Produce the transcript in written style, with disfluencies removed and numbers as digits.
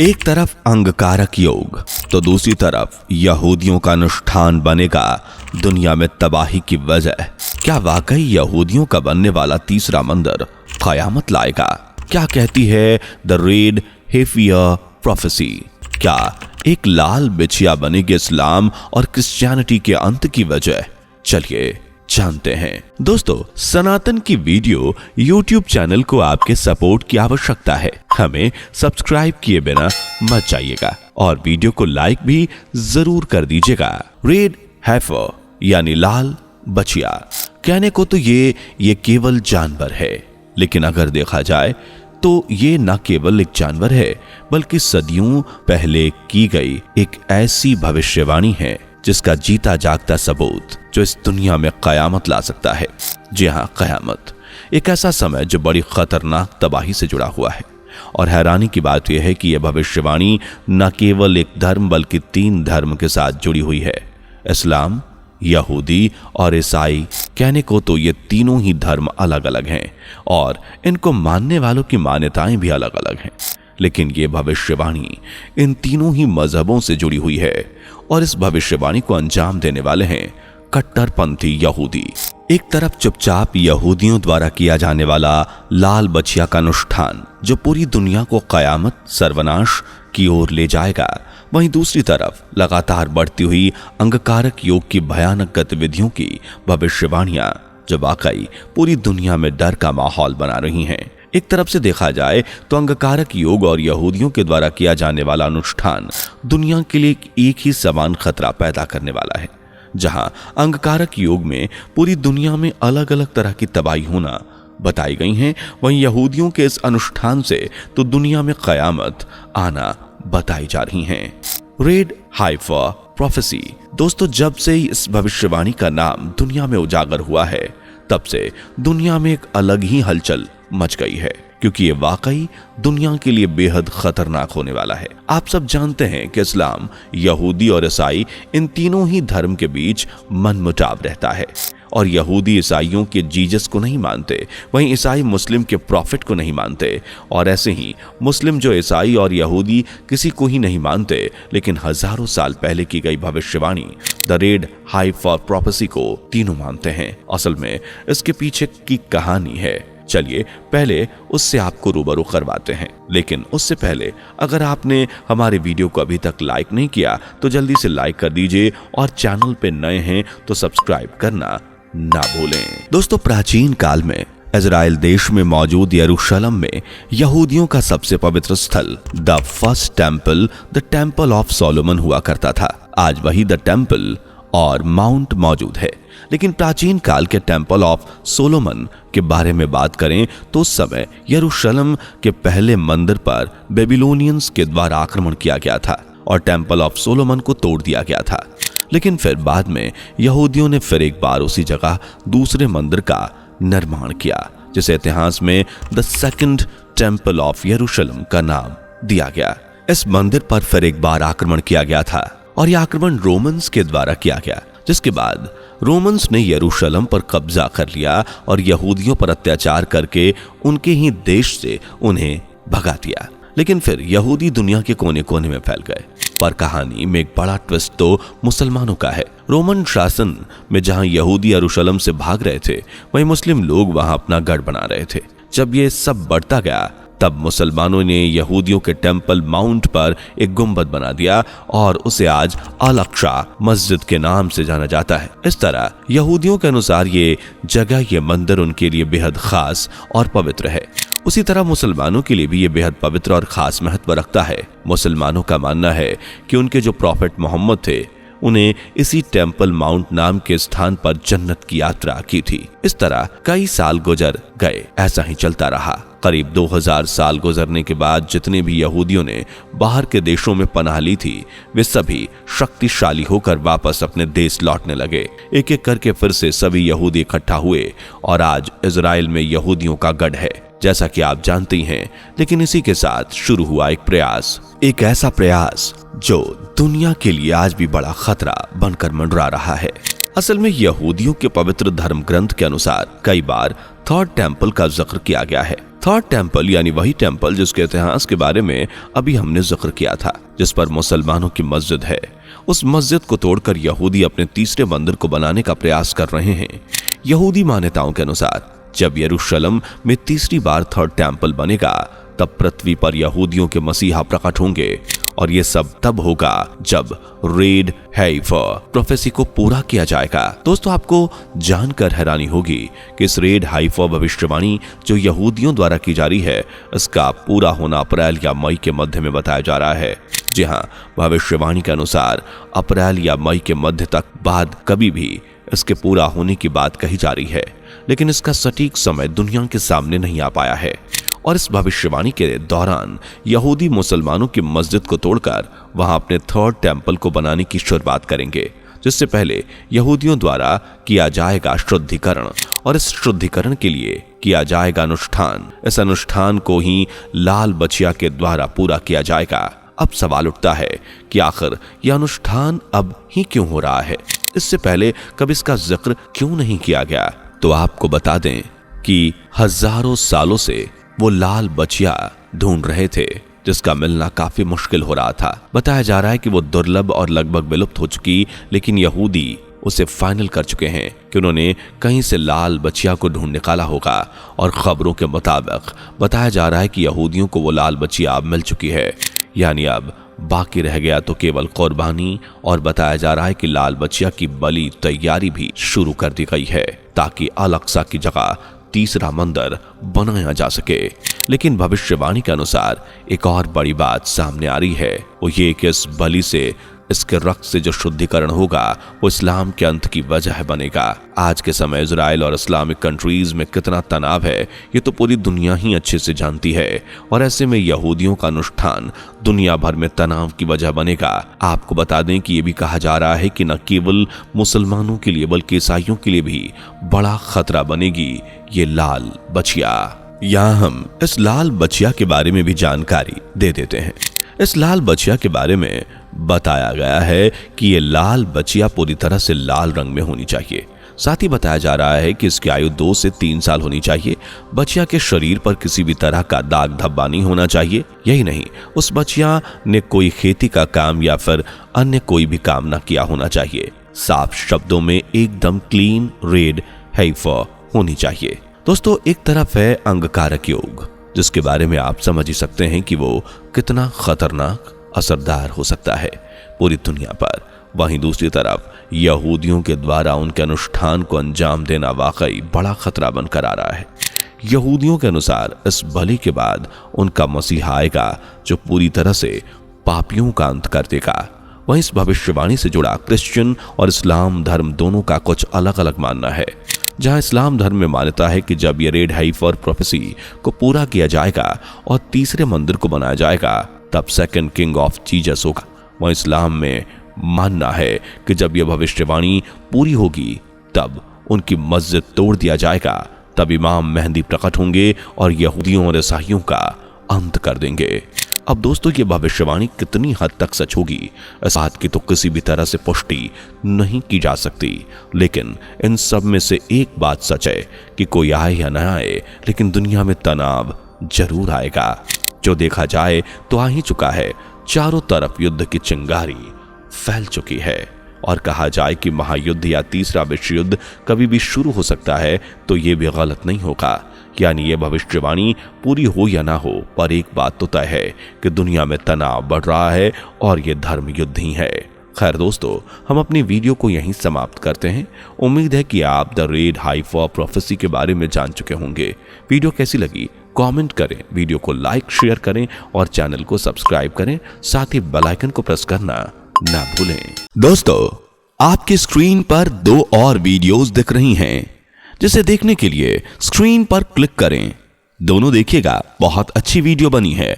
एक तरफ अंगकारक योग तो दूसरी तरफ यहूदियों का अनुष्ठान बनेगा दुनिया में तबाही की वजह। क्या वाकई यहूदियों का बनने वाला तीसरा मंदिर कयामत लाएगा? क्या कहती है द रेड हेफियर प्रोफेसी? क्या एक लाल बिछिया बनेगी इस्लाम और क्रिश्चियनिटी के अंत की वजह? चलिए जानते हैं। दोस्तों, सनातन की वीडियो YouTube चैनल को आपके सपोर्ट की आवश्यकता है। हमें सब्सक्राइब किए बिना मत जाइएगा और वीडियो को लाइक भी जरूर कर दीजिएगा। रेड हेफर यानी लाल बछिया, कहने को तो ये केवल जानवर है, लेकिन अगर देखा जाए तो ये न केवल एक जानवर है बल्कि सदियों पहले की गई एक ऐसी भविष्यवाणी है जिसका जीता जागता सबूत जो इस दुनिया में कयामत ला सकता है। जी हाँ, कयामत, एक ऐसा समय जो बड़ी खतरनाक तबाही से जुड़ा हुआ है। और हैरानी की बात यह है कि यह भविष्यवाणी न केवल एक धर्म बल्कि 3 धर्म के साथ जुड़ी हुई है, इस्लाम, यहूदी और ईसाई। कहने को तो ये तीनों ही धर्म अलग अलग हैं और इनको मानने वालों की मान्यताएं भी अलग अलग हैं, लेकिन ये भविष्यवाणी इन तीनों ही मजहबों से जुड़ी हुई है और इस भविष्यवाणी को अंजाम देने वाले हैं कट्टरपंथी यहूदी। एक तरफ चुपचाप यहूदियों द्वारा किया जाने वाला लाल बछिया का अनुष्ठान जो पूरी दुनिया को कयामत सर्वनाश की ओर ले जाएगा, वहीं दूसरी तरफ लगातार बढ़ती हुई अंगकारक योग की भयानक गतिविधियों की भविष्यवाणियां जो वाकई पूरी दुनिया में डर का माहौल बना रही हैं। एक तरफ से देखा जाए तो अंगकारक योग और यहूदियों के द्वारा किया जाने वाला अनुष्ठान दुनिया के लिए एक ही समान खतरा पैदा करने वाला है। जहां अंगकारक योग में पूरी दुनिया में अलग अलग तरह की तबाही होना बताई गई हैं, वहीं यहूदियों के इस अनुष्ठान से तो दुनिया में कयामत आना बताई जा रही हैं। Red heifer prophecy. दोस्तों, जब से इस भविष्यवाणी का नाम दुनिया में उजागर हुआ है, तब से दुनिया में एक अलग ही हलचल मच गई है, क्योंकि ये वाकई दुनिया के लिए बेहद खतरनाक होने वाला है। आप सब जानते हैं कि इस्लाम, यहूदी और ईसाई, इन तीनों ही धर्म के बीच मनमुटाव रहता है और यहूदी ईसाइयों के जीसस को नहीं मानते, वहीं ईसाई मुस्लिम के प्रॉफिट को नहीं मानते, और ऐसे ही मुस्लिम जो ईसाई और यहूदी किसी को ही नहीं मानते, लेकिन हजारों साल पहले की गई भविष्यवाणी द रेड हेफियर प्रोफेसी को तीनों मानते हैं। असल में इसके पीछे की कहानी है, चलिए पहले उससे आपको रूबरू करवाते हैं। लेकिन उससे पहले अगर आपने हमारे वीडियो को अभी तक लाइक नहीं किया तो जल्दी से लाइक कर दीजिए और चैनल पे नए हैं तो सब्सक्राइब करना ना भूलें। दोस्तों, प्राचीन काल में इजराइल देश में मौजूद यरूशलेम में यहूदियों का सबसे पवित्र स्थल the first temple, the temple of Solomon हुआ करता था। आज वही द टेम्पल और माउंट मौजूद है, लेकिन प्राचीन काल के टेम्पल ऑफ सोलोमन के बारे में बात करें तो उस समय यरूशलेम के पहले मंदिर पर बेबीलोनियंस के द्वारा आक्रमण किया गया था और टेम्पल ऑफ सोलोमन को तोड़ दिया गया था। लेकिन फिर बाद में यहूदियों ने फिर एक बार उसी जगह दूसरे मंदिर का निर्माण किया, जिसे इतिहास में द सेकंड टेम्पल ऑफ यरूशलेम का नाम दिया गया। इस मंदिर पर फिर एक बार आक्रमण किया गया था और यह आक्रमण रोमन्स के द्वारा किया गया, जिसके बाद रोमन्स ने यरूशलेम पर कब्जा कर लिया और यहूदियों पर अत्याचार करके उनके ही देश से उन्हें भगा दिया। लेकिन फिर यहूदी दुनिया के कोने कोने में फैल गए। पर कहानी में एक बड़ा ट्विस्ट तो मुसलमानों का है। रोमन शासन में जहां यहूदी यरूशलेम से भाग रहे थे, वहीं मुस्लिम लोग वहां अपना गढ़ बना रहे थे। जब ये सब बढ़ता गया तब मुसलमानों ने यहूदियों के टेम्पल माउंट पर एक गुंबद बना दिया और उसे आज अल अक्सा मस्जिद के नाम से जाना जाता है। इस तरह यहूदियों के अनुसार ये जगह, ये मंदिर उनके लिए बेहद खास और पवित्र है। उसी तरह मुसलमानों के लिए भी ये बेहद पवित्र और खास महत्व रखता है। मुसलमानों का मानना है कि उनके जो प्रॉफिट मोहम्मद थे, उन्हें इसी टेम्पल माउंट नाम के स्थान पर जन्नत की यात्रा की थी। इस तरह कई साल गुजर गए, ऐसा ही चलता रहा। करीब 2000 साल गुजरने के बाद जितने भी यहूदियों ने बाहर के देशों में पनाह ली थी, वे सभी शक्तिशाली होकर वापस अपने देश लौटने लगे। एक एक करके फिर से सभी यहूदी इकट्ठा हुए और आज इजराइल में यहूदियों का गढ़ है, जैसा कि आप जानते हैं। लेकिन इसी के साथ शुरू हुआ एक प्रयास, एक ऐसा प्रयास जो दुनिया के लिए आज भी बड़ा खतरा बनकर मंडरा रहा है। असल में यहूदियों के पवित्र धर्म ग्रंथ के अनुसार कई बार थर्ड टेम्पल का जिक्र किया गया है। थर्ड टेंपल यानी वही टेंपल जिसके इतिहास के बारे में अभी हमने जिक्र किया था, जिस पर मुसलमानों की मस्जिद है, उस मस्जिद को तोड़कर यहूदी अपने तीसरे मंदिर को बनाने का प्रयास कर रहे हैं। यहूदी मान्यताओं के अनुसार जब यरूशलेम में तीसरी बार थर्ड टेंपल बनेगा तब पृथ्वी पर यहूदियों के मसीहा प्रकट होंगे, और ये सब तब होगा जब रेड हाइफर प्रोफेसी को पूरा किया जाएगा। दोस्तों, आपको जानकर हैरानी होगी कि इस रेड हाइफर भविष्यवाणी जो यहूदियों द्वारा की जा रही है, इसका पूरा होना अप्रैल या मई के मध्य में बताया जा रहा है। जी हाँ, भविष्यवाणी के अनुसार अप्रैल या मई के मध्य तक बाद कभी भी इसके पूरा होने की बात कही जा रही है, लेकिन इसका सटीक समय दुनिया के सामने नहीं आ पाया है। और इस भविष्यवाणी के दौरान यहूदी मुसलमानों की मस्जिद को तोड़कर वहां अपने थर्ड टेंपल को बनाने की शुरुआत करेंगे, जिससे पहले यहूदियों द्वारा किया जाएगा शुद्धिकरण, और इस शुद्धिकरण के लिए किया जाएगा अनुष्ठान। इस अनुष्ठान को ही लाल बछिया के द्वारा पूरा किया जाएगा। अब सवाल उठता है कि आखिर यह अनुष्ठान अब ही क्यों हो रहा है, इससे पहले कभी इसका जिक्र क्यों नहीं किया गया। तो आपको बता दें कि हजारों सालों से वो लाल बछिया ढूंढ रहे थे, जिसका मिलना काफी मुश्किल हो रहा था। बताया जा रहा है कि वो दुर्लभ और लगभग विलुप्त हो चुकी, लेकिन यहूदी उसे फाइनल कर चुके हैं कि उन्होंने कहीं से लाल बछिया को ढूंढ निकाला होगा। और खबरों के मुताबिक बताया जा रहा है कि यहूदियों को वो लाल बछिया अब मिल चुकी है, यानी अब बाकी रह गया तो केवल कुर्बानी। और बताया जा रहा है कि लाल बछिया की बलि तैयारी भी शुरू कर दी गई है, ताकि अल-अक्सा की जगह तीसरा मंदिर बनाया जा सके। लेकिन भविष्यवाणी के अनुसार एक और बड़ी बात सामने आ रही है, वो ये कि इस बलि से, इसके रक्त से जो शुद्धिकरण होगा वो इस्लाम के अंत की वजह बनेगा। आज के समय इजराइल और इस्लामिक कंट्रीज में कितना तनाव है ये तो पूरी दुनिया ही अच्छे से जानती है, और ऐसे में यहूदियों का अनुष्ठान दुनिया भर में तनाव की वजह बनेगा। आपको बता दें कि ये भी कहा जा रहा है कि न केवल मुसलमानों के लिए बल्कि ईसाइयों के लिए भी बड़ा खतरा बनेगी ये लाल बछिया। यहाँ हम इस लाल बछिया के बारे में भी जानकारी दे देते हैं। इस लाल बछिया के बारे में बताया गया है कि ये लाल बछिया पूरी तरह से लाल रंग में होनी चाहिए। साथ ही बताया जा रहा है कि इसकी आयु 2 से 3 साल होनी चाहिए। बछिया के शरीर पर किसी भी तरह का दाग धब्बा नहीं होना चाहिए। यही नहीं, उस बछिया ने कोई खेती का काम या फिर अन्य कोई भी काम न किया होना चाहिए। साफ शब्दों में एकदम क्लीन रेड हाइफर होनी चाहिए। दोस्तों, एक तरफ है अंगकारक योग, जिसके बारे में आप समझ ही सकते हैं कि वो कितना खतरनाक असरदार हो सकता है पूरी दुनिया पर। वहीं दूसरी तरफ यहूदियों के द्वारा उनके अनुष्ठान को अंजाम देना वाकई बड़ा खतरा बनकर आ रहा है। यहूदियों के अनुसार इस बलि के बाद उनका मसीहा आएगा जो पूरी तरह से पापियों का अंत कर देगा। वहीं इस भविष्यवाणी से जुड़ा क्रिश्चियन और इस्लाम धर्म दोनों का कुछ अलग अलग मानना है। जहां इस्लाम धर्म में मान्यता है कि जब ये रेड हाइफर प्रोफेसी को पूरा किया जाएगा और तीसरे मंदिर को बनाया जाएगा तब सेकंड किंग ऑफ जीसस होगा। वहीं इस्लाम में मानना है कि जब यह भविष्यवाणी पूरी होगी तब उनकी मस्जिद तोड़ दिया जाएगा, तब इमाम मेहंदी प्रकट होंगे और यहूदियों और ईसाइयों का अंत कर देंगे। अब दोस्तों, ये भविष्यवाणी कितनी हद तक सच होगी इस बात की तो किसी भी तरह से पुष्टि नहीं की जा सकती, लेकिन इन सब में से एक बात सच है कि कोई आए या न आए, लेकिन दुनिया में तनाव जरूर आएगा। जो देखा जाए तो आ ही चुका है। चारों तरफ युद्ध की चिंगारी फैल चुकी है, और कहा जाए कि महायुद्ध या तीसरा विश्व युद्ध कभी भी शुरू हो सकता है तो ये भी गलत नहीं होगा। यानी ये भविष्यवाणी पूरी हो या ना हो, पर एक बात तो तय है कि दुनिया में तनाव बढ़ रहा है और ये धर्म युद्ध ही है। खैर दोस्तों, हम अपनी वीडियो को यहीं समाप्त करते हैं। उम्मीद है कि आप द रेड हाइफर प्रोफेसी के बारे में जान चुके होंगे। वीडियो कैसी लगी कमेंट करें, वीडियो को लाइक शेयर करें और चैनल को सब्सक्राइब करें। साथ ही बेल आइकन को प्रेस करना ना भूलें। दोस्तों, आपकी स्क्रीन पर 2 और वीडियोस दिख रही हैं, जिसे देखने के लिए स्क्रीन पर क्लिक करें। दोनों देखिएगा, बहुत अच्छी वीडियो बनी है।